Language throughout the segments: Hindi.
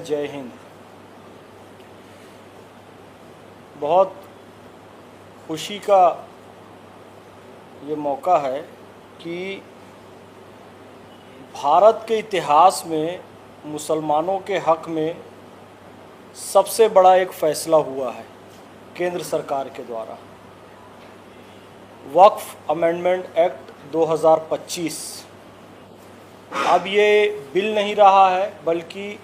जय हिंद। बहुत खुशी का ये मौका है कि भारत के इतिहास में मुसलमानों के हक़ में सबसे बड़ा एक फ़ैसला हुआ है केंद्र सरकार के द्वारा। वक्फ अमेंडमेंट एक्ट 2025 अब ये बिल नहीं रहा है बल्कि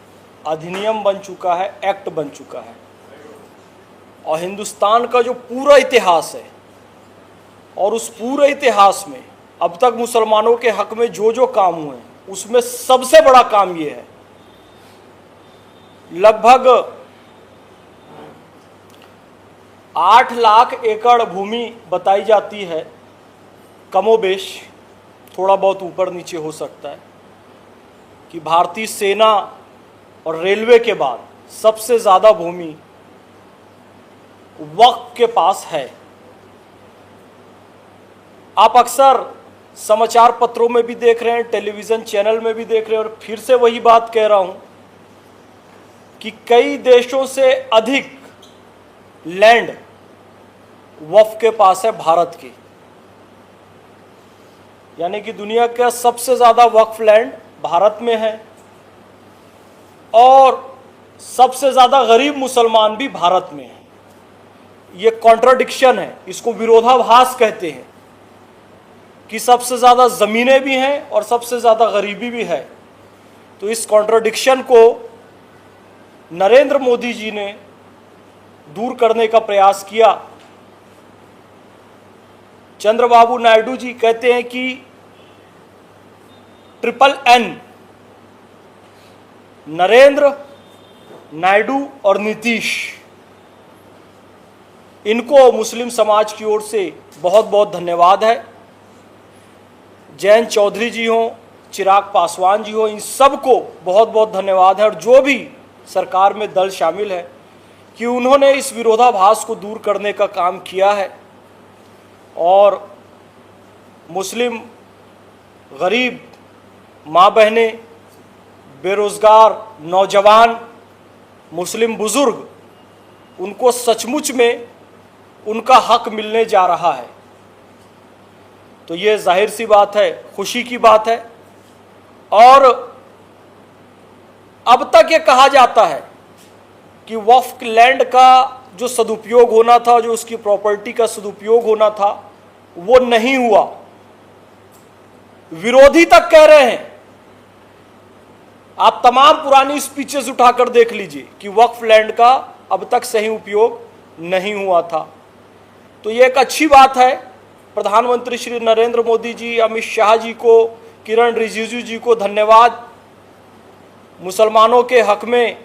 अधिनियम बन चुका है, एक्ट बन चुका है। और हिंदुस्तान का जो पूरा इतिहास है और उस पूरे इतिहास में अब तक मुसलमानों के हक़ में जो जो काम हुए हैं उसमें सबसे बड़ा काम ये है। लगभग 8 लाख एकड़ भूमि बताई जाती है, कमोबेश, थोड़ा बहुत ऊपर नीचे हो सकता है, कि भारतीय सेना और रेलवे के बाद सबसे ज़्यादा भूमि वक्फ के पास है। आप अक्सर समाचार पत्रों में भी देख रहे हैं, टेलीविज़न चैनल में भी देख रहे हैं, और फिर से वही बात कह रहा हूं कि कई देशों से अधिक लैंड वक्फ के पास है भारत की। यानी कि दुनिया का सबसे ज़्यादा वक्फ लैंड भारत में है और सबसे ज़्यादा गरीब मुसलमान भी भारत में हैं। ये कॉन्ट्राडिक्शन है, इसको विरोधाभास कहते हैं कि सबसे ज़्यादा ज़मीनें भी हैं और सबसे ज़्यादा गरीबी भी है। तो इस कॉन्ट्राडिक्शन को नरेंद्र मोदी जी ने दूर करने का प्रयास किया। चंद्रबाबू नायडू जी कहते हैं कि NNN, नरेंद्र, नायडू और नीतीश, इनको मुस्लिम समाज की ओर से बहुत बहुत धन्यवाद है। जयंत चौधरी जी हों, चिराग पासवान जी हों, इन सबको बहुत बहुत धन्यवाद है। और जो भी सरकार में दल शामिल है कि उन्होंने इस विरोधाभास को दूर करने का काम किया है और मुस्लिम गरीब माँ बहनें, बेरोज़गार नौजवान, मुस्लिम बुज़ुर्ग, उनको सचमुच में उनका हक मिलने जा रहा है। तो ये जाहिर सी बात है, खुशी की बात है। और अब तक ये कहा जाता है कि वक्फ लैंड का जो सदुपयोग होना था, जो उसकी प्रॉपर्टी का सदुपयोग होना था, वो नहीं हुआ। विरोधी तक कह रहे हैं, आप तमाम पुरानी स्पीचेस उठाकर देख लीजिए कि वक्फ लैंड का अब तक सही उपयोग नहीं हुआ था। तो ये एक अच्छी बात है। प्रधानमंत्री श्री नरेंद्र मोदी जी, अमित शाह जी को, किरण रिजिजू जी को धन्यवाद। मुसलमानों के हक में,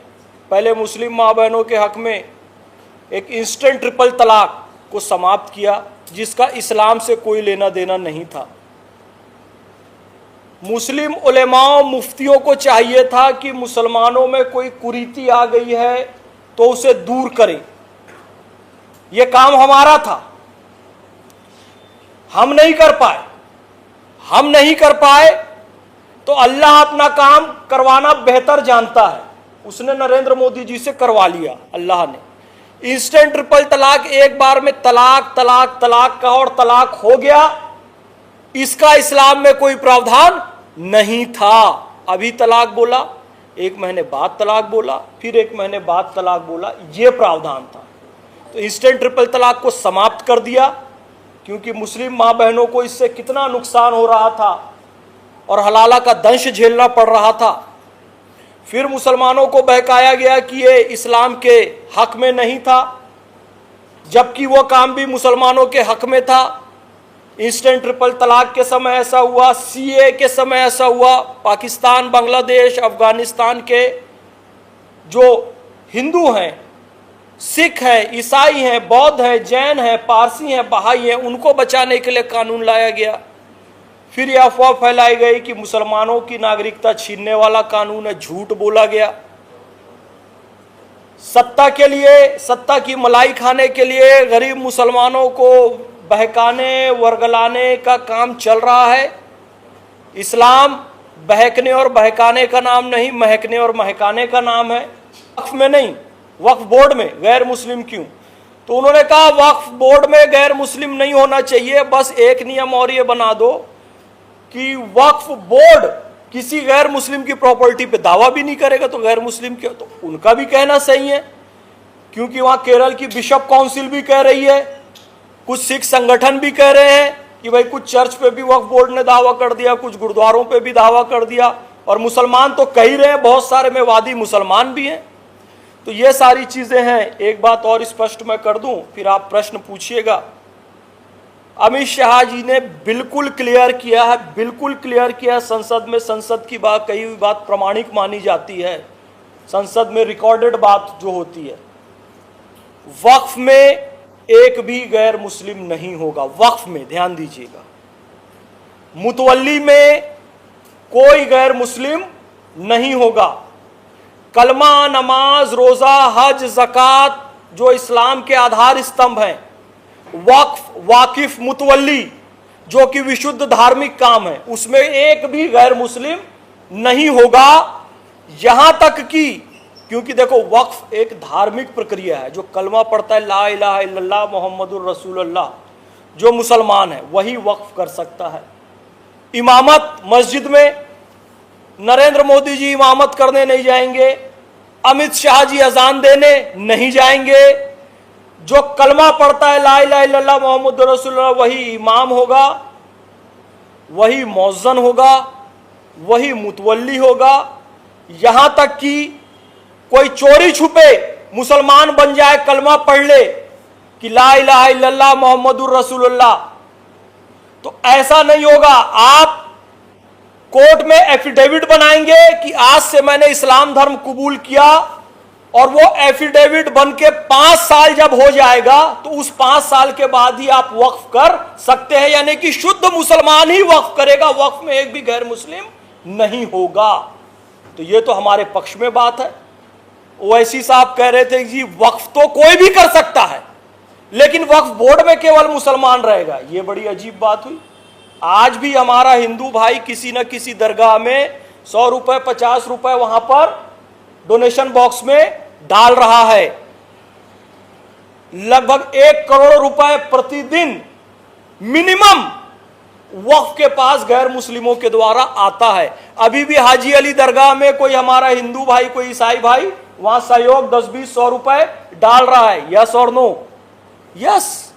पहले मुस्लिम माँ बहनों के हक में एक इंस्टेंट ट्रिपल तलाक को समाप्त किया, जिसका इस्लाम से कोई लेना देना नहीं था। मुस्लिम उलेमाओं, मुफ्तियों को चाहिए था कि मुसलमानों में कोई कुरीति आ गई है तो उसे दूर करें। यह काम हमारा था, हम नहीं कर पाए तो अल्लाह अपना काम करवाना बेहतर जानता है। उसने नरेंद्र मोदी जी से करवा लिया अल्लाह ने। इंस्टेंट ट्रिपल तलाक, एक बार में तलाक तलाक तलाक का और तलाक हो गया। इसका इस्लाम में कोई प्रावधान नहीं था। अभी तलाक बोला, 1 महीने बाद तलाक बोला, फिर 1 महीने बाद तलाक बोला, यह प्रावधान था। तो इंस्टेंट ट्रिपल तलाक को समाप्त कर दिया, क्योंकि मुस्लिम माँ बहनों को इससे कितना नुकसान हो रहा था और हलाला का दंश झेलना पड़ रहा था। फिर मुसलमानों को बहकाया गया कि ये इस्लाम के हक में नहीं था, जबकि वो काम भी मुसलमानों के हक में था। इंस्टेंट ट्रिपल तलाक के समय ऐसा हुआ, CA के समय ऐसा हुआ। पाकिस्तान, बांग्लादेश, अफगानिस्तान के जो हिंदू हैं, सिख हैं, ईसाई हैं, बौद्ध हैं, जैन हैं, पारसी हैं, बहाई हैं, उनको बचाने के लिए कानून लाया गया। फिर यह अफवाह फैलाई गई कि मुसलमानों की नागरिकता छीनने वाला कानून है, झूठ बोला गया। सत्ता के लिए, सत्ता की मलाई खाने के लिए गरीब मुसलमानों को बहकाने, वर्गलाने का काम चल रहा है। इस्लाम बहकने और बहकाने का नाम नहीं, महकने और महकाने का नाम है। वक्फ में नहीं, वक्फ बोर्ड में गैर मुस्लिम क्यों? तो उन्होंने कहा वक्फ बोर्ड में गैर मुस्लिम नहीं होना चाहिए, बस एक नियम और ये बना दो कि वक्फ बोर्ड किसी गैर मुस्लिम की प्रॉपर्टी पे दावा भी नहीं करेगा, तो गैर मुस्लिम क्यों? तो उनका भी कहना सही है, क्योंकि वहां केरल की बिशप काउंसिल भी कह रही है, कुछ सिख संगठन भी कह रहे हैं कि भाई कुछ चर्च पे भी वक्फ बोर्ड ने दावा कर दिया, कुछ गुरुद्वारों पे भी दावा कर दिया, और मुसलमान तो कह ही रहे हैं, बहुत सारे में वादी मुसलमान भी हैं। तो ये सारी चीजें हैं। एक बात और स्पष्ट मैं कर दूं, फिर आप प्रश्न पूछिएगा। अमित शाह जी ने बिल्कुल क्लियर किया है, बिल्कुल क्लियर किया है संसद में, संसद की बात, कही हुई बात प्रमाणिक मानी जाती है, संसद में रिकॉर्डेड बात जो होती है, वक्फ में एक भी गैर मुस्लिम नहीं होगा। वक्फ में ध्यान दीजिएगा, मुतवल्ली में कोई गैर मुस्लिम नहीं होगा। कलमा, नमाज, रोजा, हज, ज़कात जो इस्लाम के आधार स्तंभ हैं, वक्फ, वाकिफ, मुतवल्ली जो कि विशुद्ध धार्मिक काम है, उसमें एक भी गैर मुस्लिम नहीं होगा। यहां तक कि, क्योंकि देखो वक्फ एक धार्मिक प्रक्रिया है, जो कलमा पढ़ता है ला इलाहा इल्लल्लाह मुहम्मदुर रसूलुल्लाह, जो मुसलमान है वही वक्फ कर सकता है। इमामत मस्जिद में नरेंद्र मोदी जी इमामत करने नहीं जाएंगे, अमित शाह जी अजान देने नहीं जाएंगे। जो कलमा पढ़ता है ला इलाहा इल्लल्लाह मुहम्मदुर रसूलुल्लाह वही इमाम होगा, वही मौज़्ज़न होगा, वही मुतवल्ली होगा। यहां तक कि कोई चोरी छुपे मुसलमान बन जाए, कलमा पढ़ ले कि ला इलाहा इल्लल्लाह मुहम्मदुर रसूलुल्लाह, तो ऐसा नहीं होगा। आप कोर्ट में एफिडेविट बनाएंगे कि आज से मैंने इस्लाम धर्म कबूल किया, और वो एफिडेविट बन के 5 साल जब हो जाएगा तो उस 5 साल के बाद ही आप वक्फ कर सकते हैं, यानी कि शुद्ध मुसलमान ही वक्फ करेगा, वक्फ में एक भी गैर मुस्लिम नहीं होगा। तो ये तो हमारे पक्ष में बात है। ओवैसी साहब कह रहे थे जी वक्फ तो कोई भी कर सकता है, लेकिन वक्फ बोर्ड में केवल मुसलमान रहेगा। ये बड़ी अजीब बात हुई। आज भी हमारा हिंदू भाई किसी न किसी दरगाह में 100 रुपए 50 रुपए वहां पर डोनेशन बॉक्स में डाल रहा है। लगभग 1 करोड़ रुपए प्रतिदिन मिनिमम वक्फ के पास गैर मुस्लिमों के द्वारा आता है। अभी भी हाजी अली दरगाह में कोई हमारा हिंदू भाई, कोई ईसाई भाई वहां सहयोग 10-20-100 रुपए डाल रहा है। यस और नो? यस।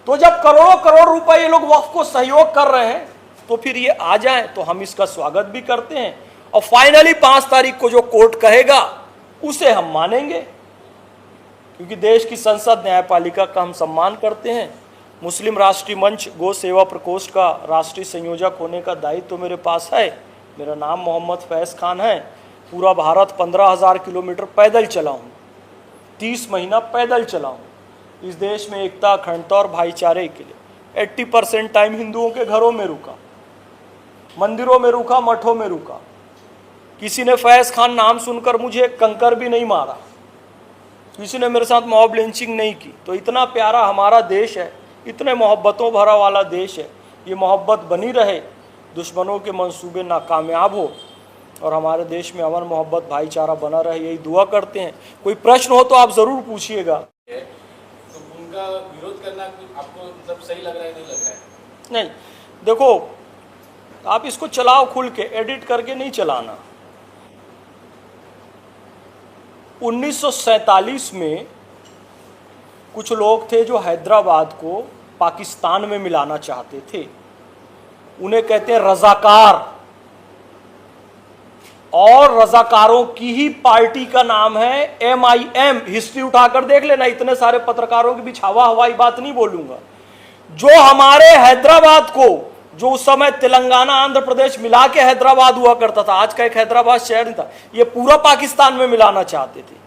तो जब करोड़ों करोड़ रुपए ये लोग वक्फ को सहयोग कर रहे हैं, तो फिर ये आ जाए तो हम इसका स्वागत भी करते हैं, और फाइनली 5 तारीख को जो कोर्ट कहेगा उसे हम मानेंगे, क्योंकि देश की संसद न्यायपालिका का हम सम्मान करते हैं। मुस्लिम राष्ट्रीय मंच गौ सेवा प्रकोष्ठ का राष्ट्रीय संयोजक होने का दायित्व तो मेरे पास है। मेरा नाम मोहम्मद फैज़ खान है। पूरा भारत 15,000 किलोमीटर पैदल चला हूँ, 30 महीना पैदल चला हूँ इस देश में एकता, अखंडता और भाईचारे के लिए। 80% टाइम हिंदुओं के घरों में रुका, मंदिरों में रुका, मठों में रुका। किसी ने फैज़ खान नाम सुनकर मुझे कंकर भी नहीं मारा, किसी ने मेरे साथ मॉब लिंचिंग नहीं की। तो इतना प्यारा हमारा देश है, इतने मोहब्बतों भरा वाला देश है। ये मोहब्बत बनी रहे, दुश्मनों के मंसूबे नाकामयाब हो, और हमारे देश में अमन, मोहब्बत, भाईचारा बना रहे, यही दुआ करते हैं। कोई प्रश्न हो तो आप ज़रूर पूछिएगा। तो उनका विरोध करना आपको मतलब सही लग रहा है, नहीं लग रहा है? नहीं, देखो आप इसको चलाओ खुल के, एडिट करके नहीं चलाना। 1947 में कुछ लोग थे जो हैदराबाद को पाकिस्तान में मिलाना चाहते थे। उन्हें कहते हैं रजाकार, और रजाकारों की ही पार्टी का नाम है MIM। हिस्ट्री उठाकर देख लेना, इतने सारे पत्रकारों के बीच हवा हवाई बात नहीं बोलूंगा। जो हमारे हैदराबाद को, जो उस समय तेलंगाना आंध्र प्रदेश मिला के हैदराबाद हुआ करता था, आज का एक हैदराबाद शहर नहीं था, ये पूरा पाकिस्तान में मिलाना चाहते थे।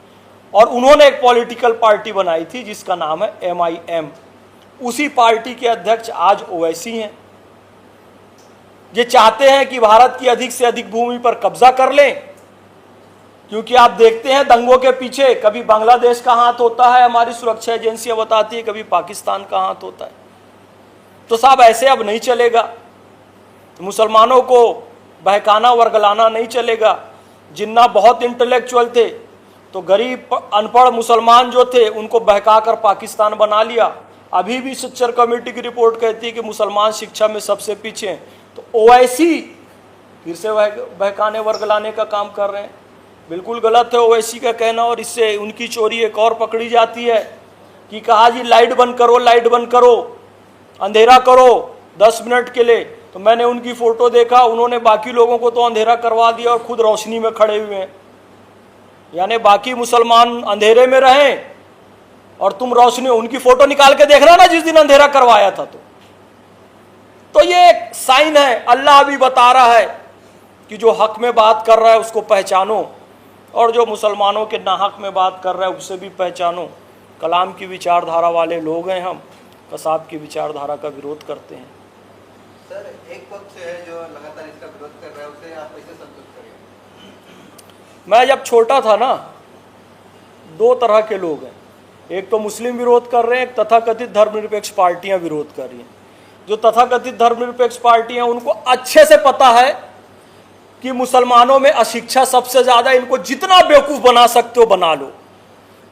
और उन्होंने एक पॉलिटिकल पार्टी बनाई थी जिसका नाम है MIM। उसी पार्टी के अध्यक्ष आज ओवैसी हैं। ये चाहते हैं कि भारत की अधिक से अधिक भूमि पर कब्जा कर लें, क्योंकि आप देखते हैं दंगों के पीछे कभी बांग्लादेश का हाथ होता है, हमारी सुरक्षा एजेंसियां बताती है, कभी पाकिस्तान का हाथ होता है। तो साहब ऐसे अब नहीं चलेगा, मुसलमानों को बहकाना वर्गलाना नहीं चलेगा। जिन्ना बहुत इंटेलेक्चुअल थे, तो गरीब अनपढ़ मुसलमान जो थे उनको बहकाकर पाकिस्तान बना लिया। अभी भी शिक्षण कमेटी की रिपोर्ट कहती है कि मुसलमान शिक्षा में सबसे पीछे हैं। तो ओवैसी फिर से बहकाने वर्गलाने का काम कर रहे हैं। बिल्कुल गलत है ओवैसी का कहना, और इससे उनकी चोरी एक और पकड़ी जाती है कि कहा जी लाइट बंद करो, लाइट बंद करो, अंधेरा करो 10 मिनट के लिए। तो मैंने उनकी फोटो देखा, उन्होंने बाकी लोगों को तो अंधेरा करवा दिया और खुद रोशनी में खड़े हुए हैं। यानी बाकी मुसलमान अंधेरे में रहें और तुम रोशनी। उनकी फोटो निकाल के देखना ना जिस दिन अंधेरा करवाया था। तो ये एक साइन है, अल्लाह भी बता रहा है कि जो हक में बात कर रहा है उसको पहचानो, और जो मुसलमानों के नाहक में बात कर रहा है उससे भी पहचानो। कलाम की विचारधारा वाले लोग हैं हम, कसाब की विचारधारा का विरोध करते हैं। सर, एक पक्ष है जो लगातार इसका विरोध कर रहा है, उसे आप कैसे संतुष्ट करेंगे? मैं जब छोटा था ना, 2 तरह के लोग हैं, एक तो मुस्लिम विरोध कर रहे हैं, एक तथाकथित धर्मनिरपेक्ष पार्टियां विरोध कर रही हैं। जो तथाकथित धर्मनिरपेक्ष पार्टियां, उनको अच्छे से पता है कि मुसलमानों में अशिक्षा सबसे ज्यादा, इनको जितना बेवकूफ बना सकते हो बना लो।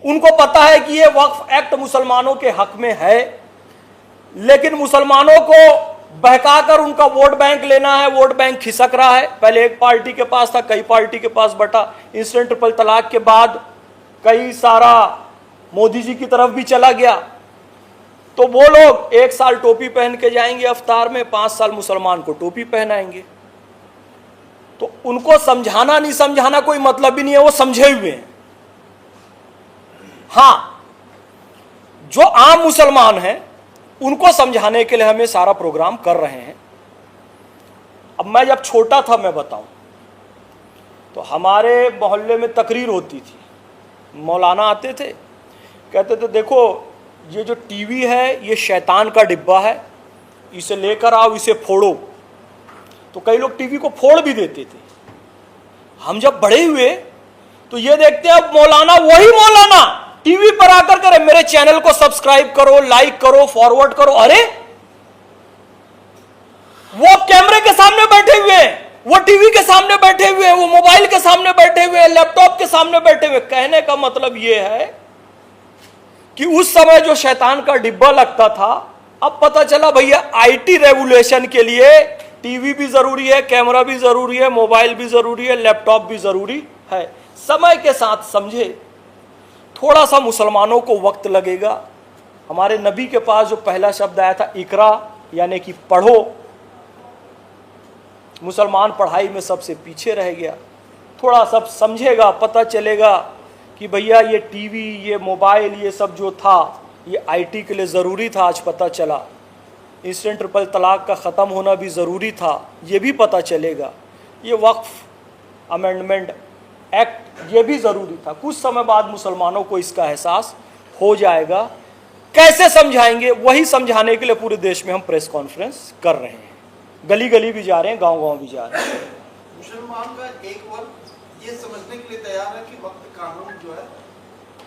उनको पता है कि ये वक्फ एक्ट मुसलमानों के हक में है, लेकिन मुसलमानों को बहकाकर उनका वोट बैंक लेना है। वोट बैंक खिसक रहा है, पहले एक पार्टी के पास था, कई पार्टी के पास बटा। इंस्टेंट ट्रिपल तलाक के बाद कई सारा मोदी जी की तरफ भी चला गया। तो वो लोग 1 साल टोपी पहन के जाएंगे अफ्तार में, 5 साल मुसलमान को टोपी पहनाएंगे। तो उनको समझाना नहीं समझाना कोई मतलब ही नहीं है, वो समझे हुए हैं। हाँ, जो आम मुसलमान हैं उनको समझाने के लिए हमें सारा प्रोग्राम कर रहे हैं। अब मैं जब छोटा था, मैं बताऊं, तो हमारे मोहल्ले में तकरीर होती थी, मौलाना आते थे, कहते थे देखो ये जो टीवी है ये शैतान का डिब्बा है, इसे लेकर आओ, इसे फोड़ो। तो कई लोग टीवी को फोड़ भी देते थे। हम जब बड़े हुए तो ये देखते हैं अब मौलाना, वही मौलाना टीवी पर आकर करे मेरे चैनल को सब्सक्राइब करो, लाइक करो, फॉरवर्ड करो। अरे वो कैमरे के सामने बैठे हुए हैं, वो टीवी के सामने बैठे हुए हैं, वो मोबाइल के सामने बैठे हुए हैं, लैपटॉप के सामने बैठे हुए। कहने का मतलब ये है कि उस समय जो शैतान का डिब्बा लगता था, अब पता चला भैया आईटी रेवोल्यूशन के लिए टीवी भी जरूरी है, कैमरा भी जरूरी है, मोबाइल भी जरूरी है, लैपटॉप भी जरूरी है। समय के साथ समझे, थोड़ा सा मुसलमानों को वक्त लगेगा। हमारे नबी के पास जो पहला शब्द आया था इकरा, यानी कि पढ़ो, मुसलमान पढ़ाई में सबसे पीछे रह गया। थोड़ा सब समझेगा, पता चलेगा कि भैया ये टीवी, ये मोबाइल, ये सब जो था ये आईटी के लिए ज़रूरी था। आज पता चला इंस्टेंट ट्रिपल तलाक का ख़त्म होना भी ज़रूरी था, ये भी पता चलेगा। ये वक्फ अमेंडमेंट एक्ट ये भी ज़रूरी था। कुछ समय बाद मुसलमानों को इसका एहसास हो जाएगा। कैसे समझाएंगे? वही समझाने के लिए पूरे देश में हम प्रेस कॉन्फ्रेंस कर रहे हैं, गली गली भी जा रहे हैं, गांव गांव भी जा रहे हैं। मुसलमान का एक वर्ग ये समझने के लिए तैयार है कि वक्त कानून जो है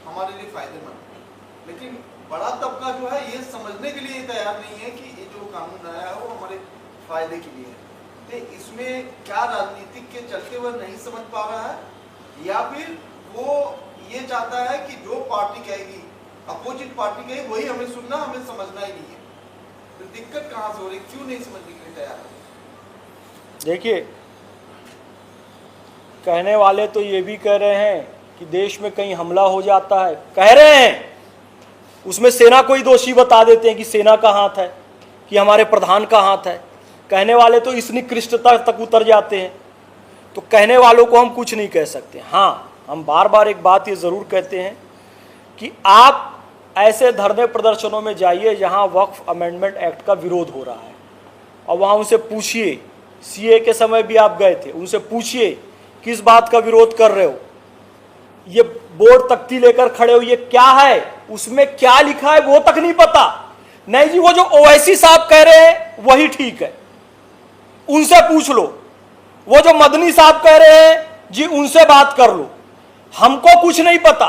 हमारे लिए फायदेमंद है, लेकिन बड़ा तबका जो है ये समझने के लिए तैयार नहीं है कि ये जो कानून आया है वो हमारे फायदे के लिए है। तो इसमें क्या राजनीतिक के चलते वह नहीं समझ पा रहा है, या फिर वो ये चाहता है कि जो पार्टी कहेगी, अपोजिट पार्टी कहेगी, वही हमें सुनना, हमें समझना ही नहीं है? तो दिक्कत कहाँ से हो रही, क्यों नहीं समझने के लिए तैयार है? देखिए, कहने वाले तो ये भी कह रहे हैं कि देश में कहीं हमला हो जाता है, कह रहे हैं, उसमें सेना को ही दोषी बता देते हैं कि सेना का हाथ है, कि हमारे प्रधान का हाथ है। कहने वाले तो इस निकृष्टता तक उतर जाते हैं। तो कहने वालों को हम कुछ नहीं कह सकते। हाँ, हम बार बार एक बात ये ज़रूर कहते हैं कि आप ऐसे धरने प्रदर्शनों में जाइए जहाँ वक्फ अमेंडमेंट एक्ट का विरोध हो रहा है, और वहाँ उनसे पूछिए, सीए के समय भी आप गए थे, उनसे पूछिए किस बात का विरोध कर रहे हो, ये बोर्ड तख्ती लेकर खड़े हो, ये क्या है, उसमें क्या लिखा है वो तक नहीं पता। नहीं जी, वो जो ओवैसी साहब कह रहे हैं वही ठीक है, उनसे पूछ लो। वो जो मदनी साहब कह रहे हैं जी, उनसे बात कर लो। हमको कुछ नहीं पता।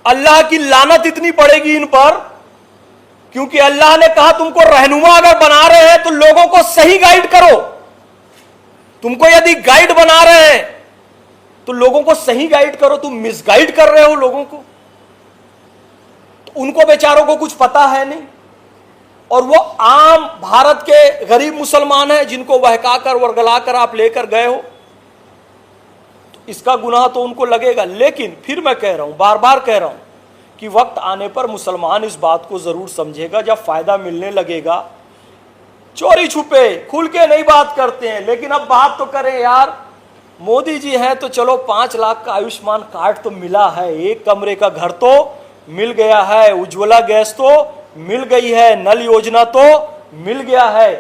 अल्लाह की लानत इतनी पड़ेगी इन पर, क्योंकि अल्लाह ने कहा तुमको रहनुमा अगर बना रहे हैं तो लोगों को सही गाइड करो। तुमको यदि गाइड बना रहे हैं तो लोगों को सही गाइड करो, तुम मिसगाइड कर रहे हो लोगों को। तो उनको बेचारों को कुछ पता है नहीं, और वो आम भारत के गरीब मुसलमान हैं जिनको बहकाकर वर्गलाकर आप लेकर गए हो, तो इसका गुनाह तो उनको लगेगा। लेकिन फिर मैं कह रहा हूं, बार बार कह रहा हूं कि वक्त आने पर मुसलमान इस बात को जरूर समझेगा। जब फायदा मिलने लगेगा, चोरी छुपे खुल के नहीं बात करते हैं, लेकिन अब बात तो करें यार। मोदी जी हैं तो चलो 5 लाख का आयुष्मान कार्ड तो मिला है, 1 कमरे का घर तो मिल गया है, उज्ज्वला गैस तो मिल गई है, नल योजना तो मिल गया है।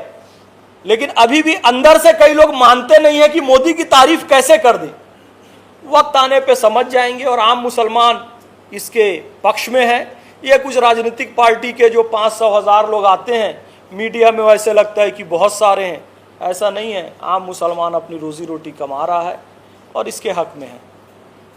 लेकिन अभी भी अंदर से कई लोग मानते नहीं है कि मोदी की तारीफ कैसे कर दे। वक्त आने पे समझ जाएंगे, और आम मुसलमान इसके पक्ष में है। ये कुछ राजनीतिक पार्टी के जो 500,000 लोग आते हैं मीडिया में, वैसे लगता है कि बहुत सारे हैं, ऐसा नहीं है। आम मुसलमान अपनी रोजी रोटी कमा रहा है और इसके हक में है।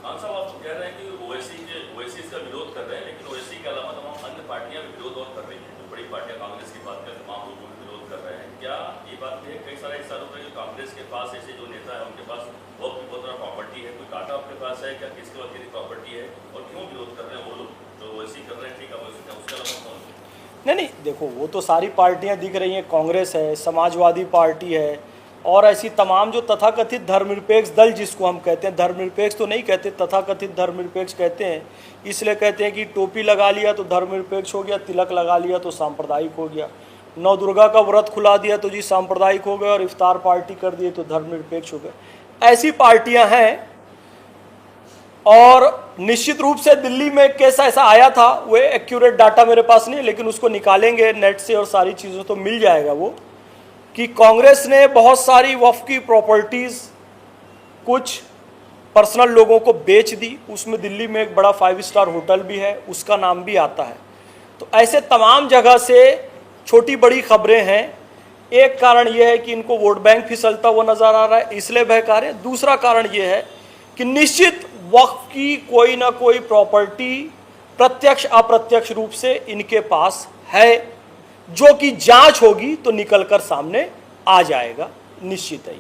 खान साहब, आप कह रहे हैं कि ओवैसी का विरोध कर रहे हैं, लेकिन ओवैसी के अलावा तमाम अन्य पार्टियां भी विरोध और कर रही हैं। जो बड़ी पार्टियां कांग्रेस की बात करें, तमाम लोग विरोध कर रहे हैं। क्या ये बात भी है? कई सारा हिस्सा होता है कि कांग्रेस के पास ऐसे जो नेता है उनके पास बहुत बड़ा प्रॉपर्टी है, कोई काटा आपके पास है क्या, किसके पास कितनी प्रॉपर्टी है, और क्यों विरोध कर रहे हैं वो लोग जो ओवैसी कर रहे हैं? ठीक है, ओवैसी का उसके अलावा कौन? नहीं, देखो वो तो सारी पार्टियां दिख रही हैं, कांग्रेस है, समाजवादी पार्टी है, और ऐसी तमाम जो तथाकथित धर्मनिरपेक्ष दल, जिसको हम कहते हैं, धर्मनिरपेक्ष तो नहीं कहते, तथाकथित धर्मनिरपेक्ष कहते हैं। इसलिए कहते हैं कि टोपी लगा लिया तो धर्मनिरपेक्ष हो गया, तिलक लगा लिया तो सांप्रदायिक हो गया, नौ दुर्गा का व्रत खुला दिया तो जी सांप्रदायिक हो गए, और इफ्तार पार्टी कर दिए तो धर्मनिरपेक्ष हो गए। ऐसी पार्टियां हैं। और निश्चित रूप से दिल्ली में एक केस ऐसा आया था, वो एक्यूरेट डाटा मेरे पास नहीं, लेकिन उसको निकालेंगे नेट से और सारी चीज़ों तो मिल जाएगा वो, कि कांग्रेस ने बहुत सारी वक्फ की प्रॉपर्टीज़ कुछ पर्सनल लोगों को बेच दी। उसमें दिल्ली में एक बड़ा 5 स्टार होटल भी है, उसका नाम भी आता है। तो ऐसे तमाम जगह से छोटी बड़ी खबरें हैं। एक कारण यह है कि इनको वोट बैंक फिसलता हुआ नजर आ रहा है, इसलिए बहका रहे हैं। दूसरा कारण यह है कि निश्चित वक्फ की कोई ना कोई प्रॉपर्टी प्रत्यक्ष अप्रत्यक्ष रूप से इनके पास है, जो कि जांच होगी तो निकलकर सामने आ जाएगा, निश्चित है।